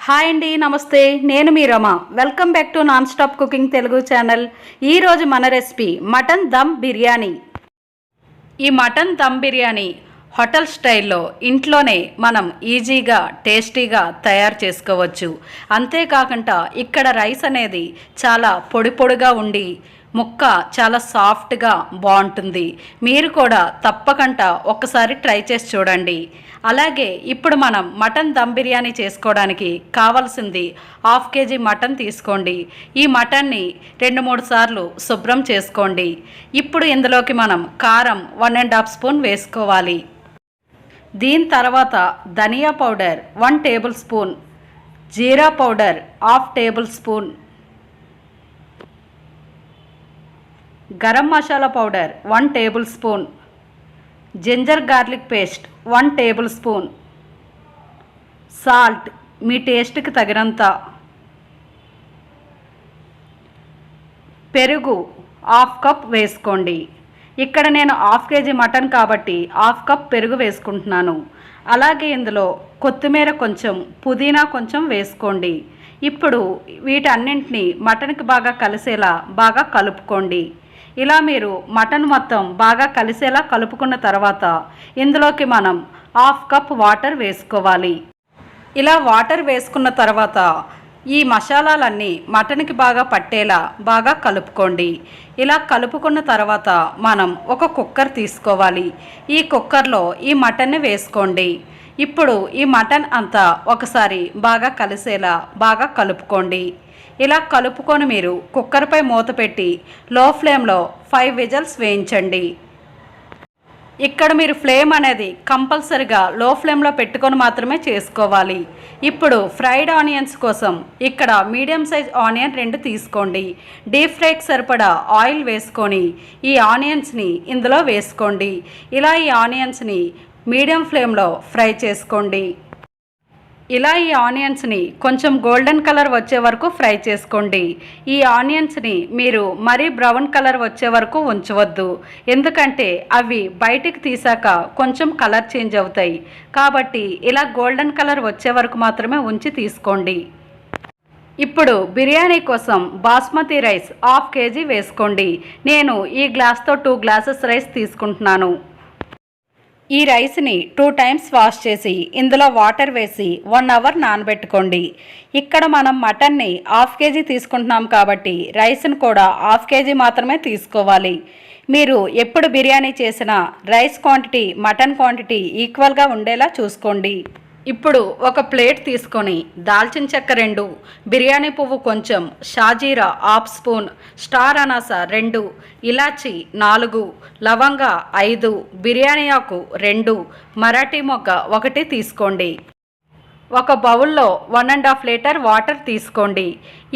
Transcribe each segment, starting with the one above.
Hi అండి, నమస్తే. నేను మీ Rama. Welcome back to non stop cooking Telugu channel. ఈరోజు మన రెసిపీ మటన్ దమ్ బిర్యానీ. ఈ మటన్ దమ్ బిర్యానీ హోటల్ స్టైల్లో ఇంట్లోనే మనం ఈజీగా టేస్టీగా తయారు చేసుకోవచ్చు. అంతేకాకుండా ఇక్కడ రైస్ అనేది చాలా పొడి పొడిగా ఉండి ముక్క చాలా సాఫ్ట్గా బాగుంటుంది. మీరు కూడా తప్పకుండా ఒక్కసారి ట్రై చేసి చూడండి. అలాగే ఇప్పుడు మనం మటన్ దమ్ బిర్యానీ చేసుకోవడానికి కావాల్సింది 1/2 kg మటన్ తీసుకోండి. ఈ మటన్ని 2-3 సార్లు శుభ్రం చేసుకోండి. ఇప్పుడు ఇందులోకి మనం కారం 1.5 స్పూన్ వేసుకోవాలి. దీని తర్వాత ధనియా పౌడర్ 1 టేబుల్ స్పూన్, జీరా powder 1/2 tablespoon, garam masala powder 1 tablespoon, ginger garlic paste 1 tablespoon, salt మీ టేస్ట్కి తగినంత, పెరుగు 1/2 కప్ వేసుకోండి. ఇక్కడ నేను 1/2 kg మటన్ కాబట్టి 1/2 కప్ పెరుగు వేసుకుంటున్నాను. అలాగే ఇందులో కొత్తిమీర కొంచెం, పుదీనా కొంచెం వేసుకోండి. ఇప్పుడు వీటన్నింటినీ మటన్కి బాగా కలిసేలా బాగా కలుపుకోండి. ఇలా మీరు మటన్ మొత్తం బాగా కలిసేలా కలుపుకున్న తర్వాత ఇందులోకి మనం 1/2 కప్ వాటర్ వేసుకోవాలి. ఇలా వాటర్ వేసుకున్న తర్వాత ఈ మసాలాలన్నీ మటన్కి బాగా పట్టేలా బాగా కలుపుకోండి. ఇలా కలుపుకున్న తర్వాత మనం ఒక కుక్కర్ తీసుకోవాలి. ఈ కుక్కర్లో ఈ మటన్ని వేసుకోండి. ఇప్పుడు ఈ మటన్ అంతా ఒకసారి బాగా కలిసేలా బాగా కలుపుకోండి. ఇలా కలుపుకొని మీరు కుక్కర్పై మూత పెట్టి లో ఫ్లేమ్లో 5 విజిల్స్ వేయించండి. ఇక్కడ మీరు ఫ్లేమ్ అనేది కంపల్సరిగా లో ఫ్లేమ్లో పెట్టుకొని మాత్రమే చేసుకోవాలి. ఇప్పుడు ఫ్రైడ్ ఆనియన్స్ కోసం ఇక్కడ మీడియం సైజ్ ఆనియన్ 2 తీసుకోండి. డీప్ ఫ్రైకి సరిపడా ఆయిల్ వేసుకొని ఈ ఆనియన్స్ని ఇందులో వేసుకోండి. ఇలా ఈ ఆనియన్స్ని మీడియం ఫ్లేమ్లో ఫ్రై చేసుకోండి. ఇలా ఈ ఆనియన్స్ని కొంచెం గోల్డెన్ కలర్ వచ్చే వరకు ఫ్రై చేసుకోండి. ఈ ఆనియన్స్ని మీరు మరీ బ్రౌన్ కలర్ వచ్చే వరకు ఉంచవద్దు, ఎందుకంటే అవి బయటికి తీసాక కొంచెం కలర్ చేంజ్ అవుతాయి. కాబట్టి ఇలా గోల్డెన్ కలర్ వచ్చే వరకు మాత్రమే ఉంచి తీసుకోండి. ఇప్పుడు బిర్యానీ కోసం బాస్మతి రైస్ 1/2 kg వేసుకోండి. నేను ఈ గ్లాస్తో 2 గ్లాసెస్ రైస్ తీసుకుంటున్నాను. ఈ రైస్ని 2 టైమ్స్ వాష్ చేసి ఇందులో వాటర్ వేసి 1 అవర్ నానబెట్టుకోండి. ఇక్కడ మనం మటన్ని 1/2 kg తీసుకుంటున్నాం కాబట్టి రైస్ని కూడా 1/2 kg మాత్రమే తీసుకోవాలి. మీరు ఎప్పుడు బిర్యానీ చేసినా రైస్ క్వాంటిటీ మటన్ క్వాంటిటీ ఈక్వల్గా ఉండేలా చూసుకోండి. ఇప్పుడు ఒక ప్లేట్ తీసుకొని దాల్చిన చెక్క 2, బిర్యానీ పువ్వు కొంచెం, షాజీరా 1/2 స్పూన్, స్టార్ అనాస 2, ఇలాచి 4, లవంగా 5, బిర్యానీ ఆకు 2, మరాఠీ మొగ్గ 1 తీసుకోండి. ఒక బౌల్లో 1.5 లీటర్ వాటర్ తీసుకోండి.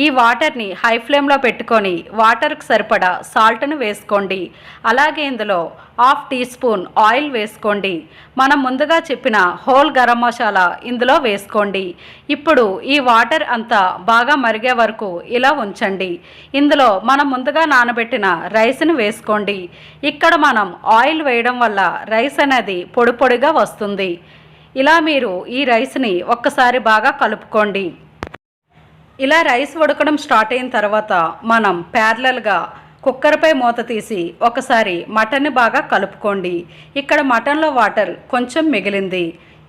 ఈ వాటర్ని హై ఫ్లేమ్లో పెట్టుకొని వాటర్కి సరిపడా సాల్ట్ను వేసుకోండి. అలాగే ఇందులో 1/2 టీ స్పూన్ ఆయిల్ వేసుకోండి. మనం ముందుగా చెప్పిన హోల్ గరం మసాలా ఇందులో వేసుకోండి. ఇప్పుడు ఈ వాటర్ అంతా బాగా మరిగే వరకు ఇలా ఉంచండి. ఇందులో మనం ముందుగా నానబెట్టిన రైస్ని వేసుకోండి. ఇక్కడ మనం ఆయిల్ వేయడం వల్ల రైస్ అనేది పొడి పొడిగా వస్తుంది. ఇలా మీరు ఈ రైస్ని ఒక్కసారి బాగా కలుపుకోండి. ఇలా రైస్ ఉడకడం స్టార్ట్ అయిన తర్వాత మనం ప్యారలల్గా కుక్కర్పై మూత తీసి ఒకసారి మటన్ని బాగా కలుపుకోండి. ఇక్కడ మటన్లో వాటర్ కొంచెం మిగిలింది.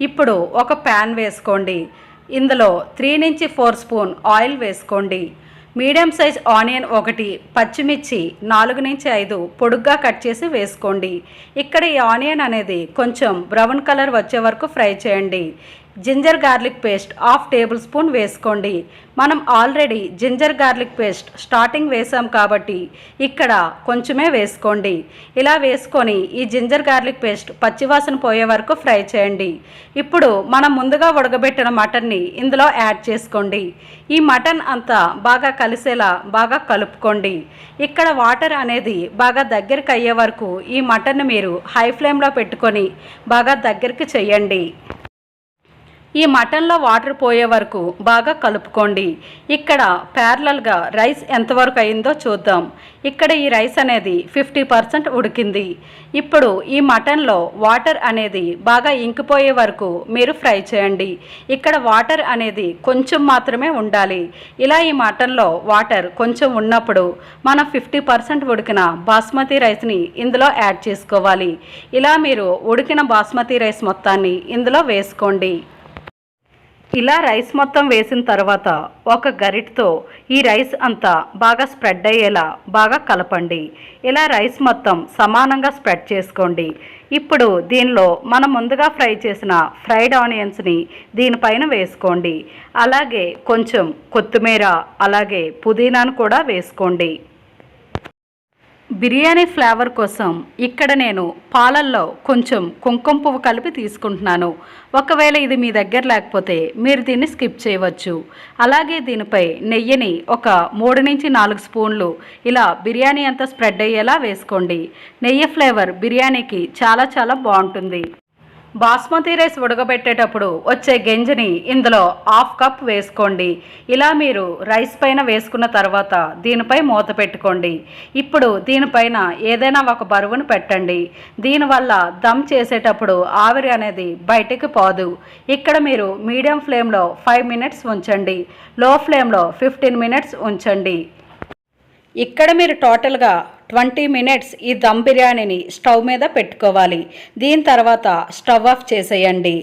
ఇప్పుడు ఒక ప్యాన్ వేసుకోండి. ఇందులో 3-4 స్పూన్ ఆయిల్ వేసుకోండి. మీడియం సైజ్ ఆనియన్ 1, పచ్చిమిర్చి 4-5 పొడుగ్గా కట్ చేసి వేసుకోండి. ఇక్కడ ఈ ఆనియన్ అనేది కొంచెం బ్రౌన్ కలర్ వచ్చే వరకు ఫ్రై చేయండి. Ginger garlic paste 1/2 tablespoon వేసుకోండి. మనం already ginger garlic paste starting వేసాం కాబట్టి ఇక్కడ కొంచెమే వేసుకోండి. ఇలా వేసుకొని ఈ జింజర్ గార్లిక్ పేస్ట్ పచ్చివాసన పోయే వరకు ఫ్రై చేయండి. ఇప్పుడు మనం ముందుగా ఉడకబెట్టిన మటన్ని ఇందులో యాడ్ చేసుకోండి. ఈ మటన్ అంతా బాగా కలిసేలా బాగా కలుపుకోండి. ఇక్కడ వాటర్ అనేది బాగా దగ్గరికి అయ్యే వరకు ఈ మటన్ని మీరు హై ఫ్లేమ్లో పెట్టుకొని బాగా దగ్గరికి చేయండి. ఈ మటన్లో వాటర్ పోయే వరకు బాగా కలుపుకోండి. ఇక్కడ ప్యారలల్గా రైస్ ఎంతవరకు అయిందో చూద్దాం. ఇక్కడ ఈ రైస్ అనేది 50% ఉడికింది. ఇప్పుడు ఈ మటన్లో వాటర్ అనేది బాగా ఇంకిపోయే వరకు మీరు ఫ్రై చేయండి. ఇక్కడ వాటర్ అనేది కొంచెం మాత్రమే ఉండాలి. ఇలా ఈ మటన్లో వాటర్ కొంచెం ఉన్నప్పుడు మనం 50% ఉడికిన బాస్మతి రైస్ని ఇందులో యాడ్ చేసుకోవాలి. ఇలా మీరు ఉడికిన బాస్మతి రైస్ మొత్తాన్ని ఇందులో వేసుకోండి. ఇలా రైస్ మొత్తం వేసిన తర్వాత ఒక గరిటతో ఈ రైస్ అంతా బాగా స్ప్రెడ్ అయ్యేలా బాగా కలపండి. ఇలా రైస్ మొత్తం సమానంగా స్ప్రెడ్ చేసుకోండి. ఇప్పుడు దీనిలో మనం ముందుగా ఫ్రై చేసిన ఫ్రైడ్ ఆనియన్స్ని దీనిపైన వేసుకోండి. అలాగే కొంచెం కొత్తిమీర అలాగే పుదీనాను కూడా వేసుకోండి. బిర్యానీ ఫ్లేవర్ కోసం ఇక్కడ నేను పాలల్లో కొంచెం కుంకుమ పువ్వు కలిపి తీసుకుంటున్నాను. ఒకవేళ ఇది మీ దగ్గర లేకపోతే మీరు దీన్ని స్కిప్ చేయవచ్చు. అలాగే దీనిపై నెయ్యిని ఒక 3 నుంచి 4 స్పూన్లు ఇలా బిర్యానీ అంతా స్ప్రెడ్ అయ్యేలా వేసుకోండి. నెయ్యి ఫ్లేవర్ బిర్యానీకి చాలా చాలా బాగుంటుంది. బాస్మతి రైస్ ఉడకబెట్టేటప్పుడు వచ్చే గంజిని ఇందులో 1/2 కప్ వేసుకోండి. ఇలా మీరు రైస్ పైన వేసుకున్న తర్వాత దీనిపై మూత పెట్టుకోండి. ఇప్పుడు దీనిపైన ఏదైనా ఒక బరువును పెట్టండి. దీనివల్ల దమ్ చేసేటప్పుడు ఆవిరి అనేది బయటికి పోదు. ఇక్కడ మీరు మీడియం ఫ్లేమ్లో 5 మినిట్స్ ఉంచండి. లో ఫ్లేమ్లో 15 మినిట్స్ ఉంచండి. ఇక్కడ మీరు టోటల్గా 20 మినిట్స్ ఈ దమ్ బిర్యానీని స్టవ్ మీద పెట్టుకోవాలి. దీని తర్వాత స్టవ్ ఆఫ్ చేసేయండి.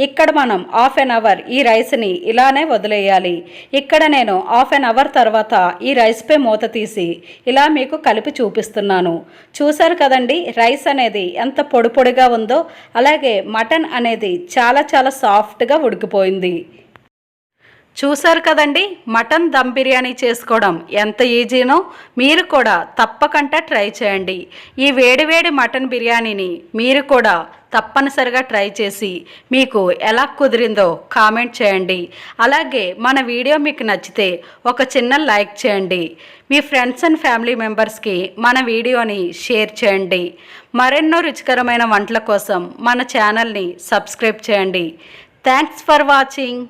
ఇక్కడ మనం 1/2 అవర్ ఈ రైస్ని ఇలానే వదిలేయాలి. ఇక్కడ నేను 1/2 అవర్ తర్వాత ఈ రైస్పై మూత తీసి ఇలా మీకు కలిపి చూపిస్తున్నాను. చూసారు కదండి రైస్ అనేది ఎంత పొడి పొడిగా ఉందో, అలాగే మటన్ అనేది చాలా చాలా సాఫ్ట్గా ఉడికిపోయింది. చూసారు కదండి మటన్ దమ్ బిర్యానీ చేసుకోవడం ఎంత ఈజీనో మీరు కూడా తప్పకుండా ట్రై చేయండి. ఈ వేడివేడి మటన్ బిర్యానీని మీరు కూడా తప్పనిసరిగా ట్రై చేసి మీకు ఎలా కుదిరిందో కామెంట్ చేయండి. అలాగే మన వీడియో మీకు నచ్చితే ఒక చిన్న లైక్ చేయండి. మీ ఫ్రెండ్స్ అండ్ ఫ్యామిలీ మెంబర్స్కి మన వీడియోని షేర్ చేయండి. మరెన్నో రుచికరమైన వంటల కోసం మన ఛానల్ని సబ్స్క్రైబ్ చేయండి. Thanks for watching.